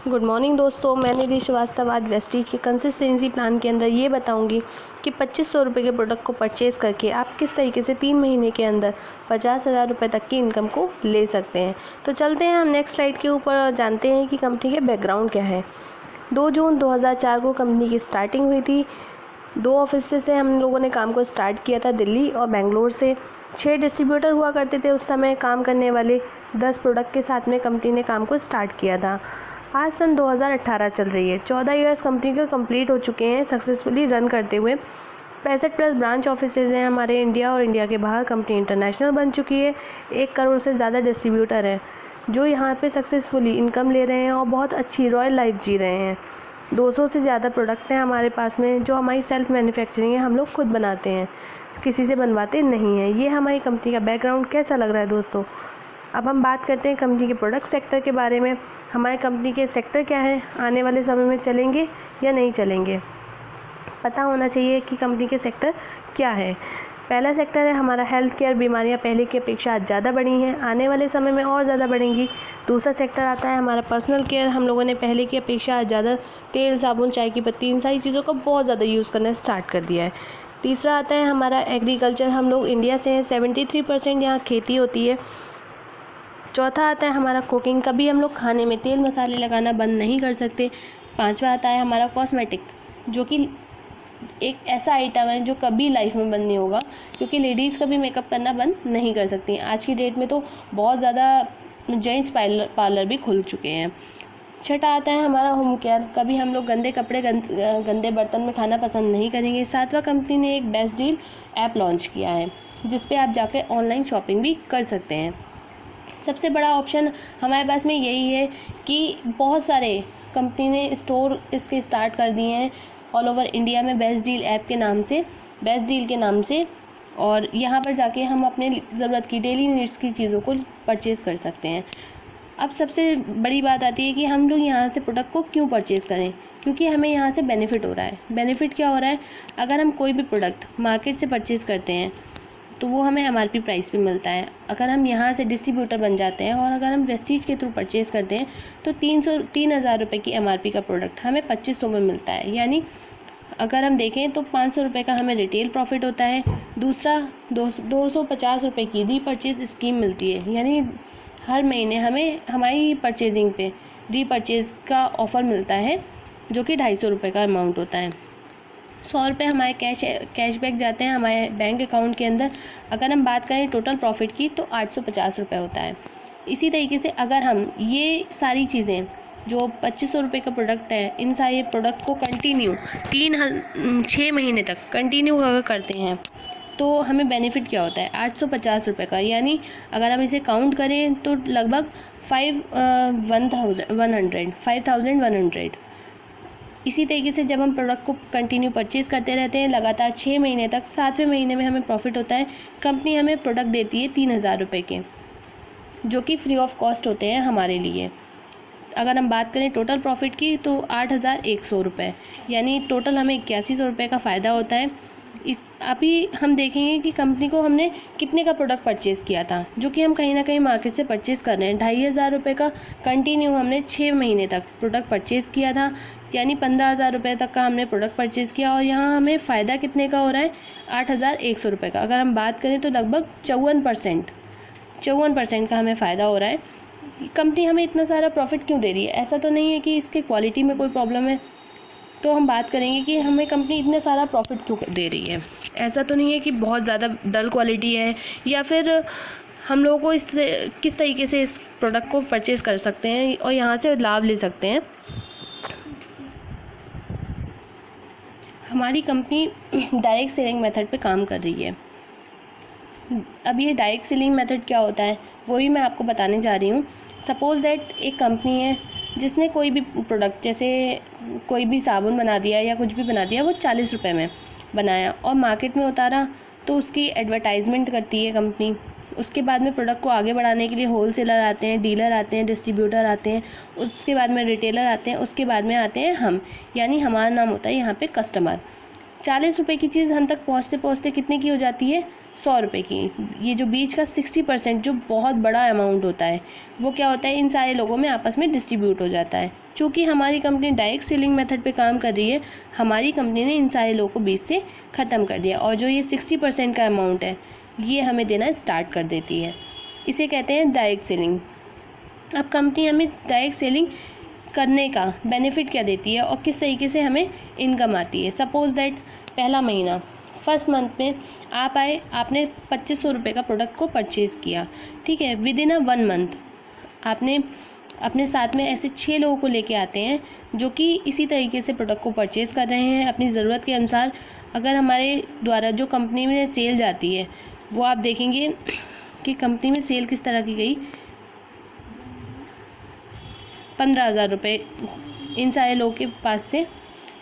Good morning दोस्तों, मैं निधि श्रीवास्तव आज वेस्टीज के कंसिस्टेंसी प्लान के अंदर ये बताऊंगी कि 2500 रुपये के प्रोडक्ट को परचेज़ करके आप किस तरीके से 3 महीने के अंदर 50,000 रुपये तक की इनकम को ले सकते हैं। तो चलते हैं हम नेक्स्ट स्लाइड के ऊपर और जानते हैं कि कंपनी के बैकग्राउंड क्या है। 2 जून 2004 को कंपनी की स्टार्टिंग हुई थी। 2 ऑफिस से हम लोगों ने काम को स्टार्ट किया था, दिल्ली और बेंगलोर से। 6 डिस्ट्रीब्यूटर हुआ करते थे उस समय काम करने वाले। 10 प्रोडक्ट के साथ में कंपनी ने काम को स्टार्ट किया था। आज सन 2018 चल रही है। 14 ईयर्स कंपनी के कंप्लीट हो चुके हैं सक्सेसफुली रन करते हुए। 65+ ब्रांच ऑफिसेज हैं हमारे इंडिया और इंडिया के बाहर। कंपनी इंटरनेशनल बन चुकी है। 1 करोड़ से ज़्यादा डिस्ट्रीब्यूटर हैं जो यहाँ पे सक्सेसफुली इनकम ले रहे हैं और बहुत अच्छी रॉयल लाइफ जी रहे हैं। 200 से ज़्यादा प्रोडक्ट हैं हमारे पास में जो हमारी सेल्फ मैन्युफैक्चरिंग है, हम लोग खुद बनाते हैं, किसी से बनवाते नहीं हैं। ये हमारी कंपनी का बैकग्राउंड कैसा लग रहा है दोस्तों। अब हम बात करते हैं कंपनी के प्रोडक्ट सेक्टर के बारे में। हमारे कंपनी के सेक्टर क्या है, आने वाले समय में चलेंगे या नहीं चलेंगे, पता होना चाहिए कि कंपनी के सेक्टर क्या है। पहला सेक्टर है हमारा हेल्थ केयर। बीमारियां पहले की अपेक्षा आज ज़्यादा बढ़ी हैं, आने वाले समय में और ज़्यादा बढ़ेंगी। दूसरा सेक्टर आता है हमारा पर्सनल केयर। हम लोगों ने पहले की अपेक्षा आज ज़्यादा तेल, साबुन, चाय की पत्ती, इन सारी चीज़ों का बहुत ज़्यादा यूज़ करना स्टार्ट कर दिया है। तीसरा आता है हमारा एग्रीकल्चर। हम लोग इंडिया से हैं, 73% यहाँ खेती होती है। चौथा आता है हमारा कुकिंग। कभी हम लोग खाने में तेल मसाले लगाना बंद नहीं कर सकते। 5वां आता है हमारा कॉस्मेटिक, जो कि एक ऐसा आइटम है जो कभी लाइफ में बंद नहीं होगा, क्योंकि लेडीज़ कभी मेकअप करना बंद नहीं कर सकती। आज की डेट में तो बहुत ज़्यादा जेंट्स पार्लर भी खुल चुके हैं। छठा आता है हमारा होम केयर। कभी हम लोग गंदे कपड़े, गंदे बर्तन में खाना पसंद नहीं करेंगे। 7वां कंपनी ने एक बेस्ट डील ऐप लॉन्च किया है जिस पे आप जाके ऑनलाइन शॉपिंग भी कर सकते हैं। सबसे बड़ा ऑप्शन हमारे पास में यही है कि बहुत सारे कंपनी ने स्टोर इसके स्टार्ट कर दिए हैं ऑल ओवर इंडिया में बेस्ट डील ऐप के नाम से, बेस्ट डील के नाम से। और यहाँ पर जाके हम अपने ज़रूरत की डेली नीड्स की चीज़ों को परचेज़ कर सकते हैं। अब सबसे बड़ी बात आती है कि हम लोग यहाँ से प्रोडक्ट को क्यों परचेज़ करें, क्योंकि हमें यहाँ से बेनिफिट हो रहा है। बेनिफिट क्या हो रहा है, अगर हम कोई भी प्रोडक्ट मार्केट से परचेज़ करते हैं तो वो हमें MRP प्राइस पे मिलता है। अगर हम यहाँ से डिस्ट्रीब्यूटर बन जाते हैं और अगर हम वेस्टीज के थ्रू परचेज़ करते हैं तो 3,000 रुपये की MRP का प्रोडक्ट हमें 2500 में मिलता है। यानी अगर हम देखें तो 500 रुपये का हमें रिटेल प्रॉफिट होता है। दूसरा 250 रुपये की रीपरचेज स्कीम मिलती है, यानी हर महीने हमें हमारी परचेजिंग पे रीपरचेज का ऑफ़र मिलता है जो कि 250 रुपये का अमाउंट होता है। 100 रुपये हमारे कैशबैक जाते हैं हमारे बैंक अकाउंट के अंदर। अगर हम बात करें टोटल प्रॉफिट की तो 850 रुपये होता है। इसी तरीके से अगर हम ये सारी चीज़ें जो 2500 रुपये का प्रोडक्ट है, इन सारे प्रोडक्ट को कंटिन्यू 6 महीने तक कंटिन्यू अगर करते हैं तो हमें बेनिफिट क्या होता है, 850 रुपये का। यानी अगर हम इसे काउंट करें तो लगभग 5,100। इसी तरीके से जब हम प्रोडक्ट को कंटिन्यू परचेज़ करते रहते हैं लगातार 6 महीने तक, 7वें महीने में हमें प्रॉफिट होता है। कंपनी हमें प्रोडक्ट देती है 3,000 रुपये के, जो कि फ्री ऑफ कॉस्ट होते हैं हमारे लिए। अगर हम बात करें टोटल प्रॉफिट की तो 8,100 रुपये, यानी टोटल हमें 8100 रुपये का फ़ायदा होता है। अभी हम देखेंगे कि कंपनी को हमने कितने का प्रोडक्ट परचेज़ किया था, जो कि हम कहीं ना कहीं मार्केट से परचेज़ कर रहे हैं। 2,500 रुपये का कंटिन्यू हमने 6 महीने तक प्रोडक्ट परचेज़ किया था, यानी 15,000 रुपये तक का हमने प्रोडक्ट परचेज़ किया। और यहाँ हमें फ़ायदा कितने का हो रहा है, 8,100 रुपये का। अगर हम बात करें तो लगभग 54% का हमें फ़ायदा हो रहा है। कंपनी हमें इतना सारा प्रॉफिट क्यों दे रही है, ऐसा तो नहीं है कि इसके क्वालिटी में कोई प्रॉब्लम है। तो हम बात करेंगे कि हमें कंपनी इतने सारा प्रॉफिट क्यों दे रही है। ऐसा तो नहीं है कि बहुत ज़्यादा डल क्वालिटी है, या फिर हम लोगों को किस तरीके से इस प्रोडक्ट को परचेज़ कर सकते हैं और यहाँ से लाभ ले सकते हैं। हमारी कंपनी डायरेक्ट सेलिंग मेथड पे काम कर रही है। अब ये डायरेक्ट सेलिंग मेथड क्या होता है वो भी मैं आपको बताने जा रही हूँ। सपोज़ दैट एक कंपनी है जिसने कोई भी प्रोडक्ट, जैसे कोई भी साबुन बना दिया या कुछ भी बना दिया, वो 40 रुपये में बनाया और मार्केट में उतारा, तो उसकी एडवर्टाइजमेंट करती है कंपनी। उसके बाद में प्रोडक्ट को आगे बढ़ाने के लिए होलसेलर आते हैं, डीलर आते हैं, डिस्ट्रीब्यूटर आते हैं, उसके बाद में रिटेलर आते हैं, उसके बाद में आते हैं हम, यानी हमारा नाम होता है यहाँ पे कस्टमर। 40 रुपये की चीज़ हम तक पहुँचते पहुँचते कितने की हो जाती है, 100 रुपये की। ये जो बीच का 60% जो बहुत बड़ा अमाउंट होता है वो क्या होता है, इन सारे लोगों में आपस में डिस्ट्रीब्यूट हो जाता है। चूँकि हमारी कंपनी डायरेक्ट सेलिंग मेथड पे काम कर रही है, हमारी कंपनी ने इन सारे लोगों को बीच से ख़त्म कर दिया और जो ये 60% का अमाउंट है ये हमें देना स्टार्ट कर देती है। इसे कहते हैं डायरेक्ट सेलिंग। अब कंपनी हमें डायरेक्ट सेलिंग करने का बेनिफिट क्या देती है और किस तरीके से हमें इनकम आती है। सपोज़ दैट पहला महीना, फर्स्ट मंथ में आप आए, आपने 2500 रुपये का प्रोडक्ट को परचेज़ किया, ठीक है। विद इन 1 मंथ आपने अपने साथ में ऐसे 6 लोगों को लेके आते हैं जो कि इसी तरीके से प्रोडक्ट को परचेज़ कर रहे हैं अपनी ज़रूरत के अनुसार। अगर हमारे द्वारा जो कंपनी में सेल जाती है वो आप देखेंगे कि कंपनी में सेल किस तरह की गई, 15,000 रुपये इन सारे लोगों के पास से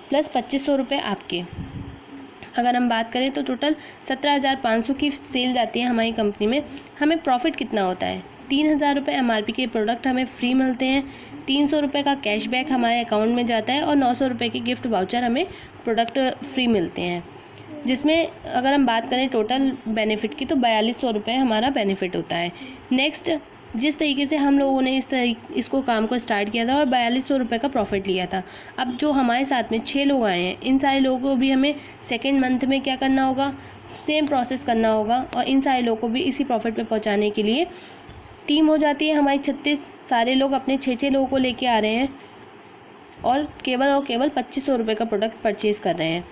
प्लस 2500 रुपये आपके। अगर हम बात करें तो टोटल 17,500 की सेल जाती है हमारी कंपनी में। हमें प्रॉफिट कितना होता है, 3,000 रुपये MRP के प्रोडक्ट हमें फ्री मिलते हैं, 300 रुपये का कैशबैक हमारे अकाउंट में जाता है और 900 रुपये के गिफ्ट वाउचर हमें प्रोडक्ट फ्री मिलते हैं। जिसमें अगर हम बात करें टोटल बेनिफिट की तो 4,200 रुपये हमारा बेनिफिट होता है। नेक्स्ट, जिस तरीके से हम लोगों ने इसको काम को स्टार्ट किया था और 4,200 रुपये का प्रॉफिट लिया था, अब जो हमारे साथ में 6 लोग आए हैं, इन सारे लोगों को भी हमें सेकेंड मंथ में क्या करना होगा, सेम प्रोसेस करना होगा और इन सारे लोगों को भी इसी प्रॉफिट पे पहुंचाने के लिए टीम हो जाती है हमारी 36। सारे लोग अपने 6 लोगों को लेके आ रहे हैं और केवल 2500 रुपये का प्रोडक्ट परचेज़ कर रहे हैं।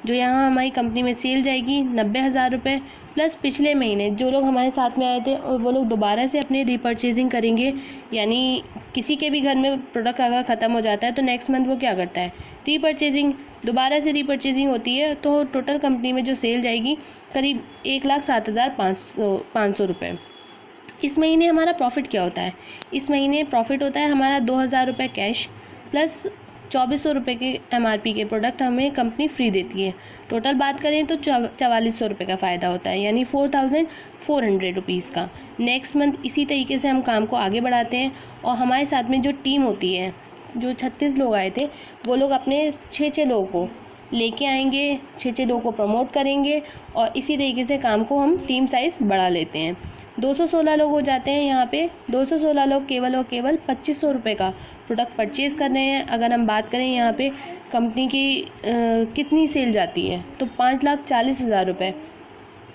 जो यहाँ हमारी कंपनी में सेल जाएगी 90,000 रुपये, प्लस पिछले महीने जो लोग हमारे साथ में आए थे और वो लोग दोबारा से अपनी रीपर्चेजिंग करेंगे। यानी किसी के भी घर में प्रोडक्ट अगर ख़त्म हो जाता है तो नेक्स्ट मंथ वो क्या करता है, रीपर्चेजिंग, दोबारा से रीपर्चेजिंग होती है। तो टोटल कंपनी में जो सेल जाएगी करीब 1,07,500 रुपये। इस महीने हमारा प्रॉफिट क्या होता है, इस महीने प्रॉफिट होता है हमारा 2,000 रुपये कैश प्लस 2,400 रुपये के MRP के प्रोडक्ट हमें कंपनी फ्री देती है। टोटल बात करें तो 4,400 रुपये का फ़ायदा होता है, यानी 4,400 रुपीज़ का। नेक्स्ट मंथ इसी तरीके से हम काम को आगे बढ़ाते हैं और हमारे साथ में जो टीम होती है, जो 36 लोग आए थे वो लोग अपने 6 लोगों को लेके आएंगे, 6 लोगों को प्रमोट करेंगे और इसी तरीके से काम को हम टीम साइज़ बढ़ा लेते हैं। 216 लोग हो जाते हैं यहाँ पे। 216 लोग केवल और केवल 2500 रुपये का प्रोडक्ट परचेज़ कर रहे हैं। अगर हम बात करें यहाँ पे कंपनी की कितनी सेल जाती है तो 5,40,000 रुपये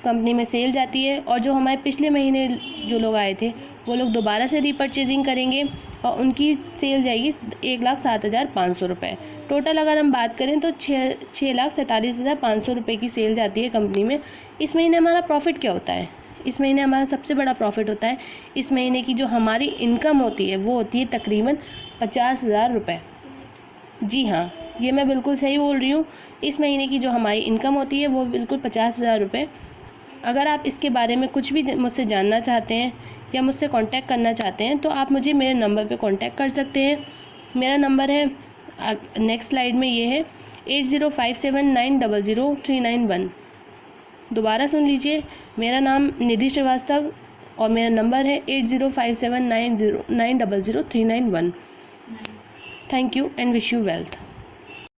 कंपनी में सेल जाती है। और जो हमारे पिछले महीने जो लोग आए थे वो लोग दोबारा से रीपर्चेजिंग करेंगे और उनकी सेल जाएगी 1,07,500 रुपये। टोटल अगर हम बात करें तो 6,47,500 रुपये की सेल जाती है कंपनी में। इस महीने हमारा प्रॉफिट क्या होता है, इस महीने हमारा सबसे बड़ा प्रॉफिट होता है, इस महीने की जो हमारी इनकम होती है वो होती है तकरीबन 50,000 रुपये। जी हाँ, ये मैं बिल्कुल सही बोल रही हूँ। इस महीने की जो हमारी इनकम होती है वो बिल्कुल 50,000 रुपये। अगर आप इसके बारे में कुछ भी मुझसे जानना चाहते हैं या मुझसे कांटेक्ट करना चाहते हैं तो आप मुझे मेरे नंबर पे कांटेक्ट कर सकते हैं। मेरा नंबर है नेक्स्ट स्लाइड में, ये है 8057900391। दोबारा सुन लीजिए, मेरा नाम निधि श्रीवास्तव और मेरा नंबर है 8057900391। Thank you and wish you wealth.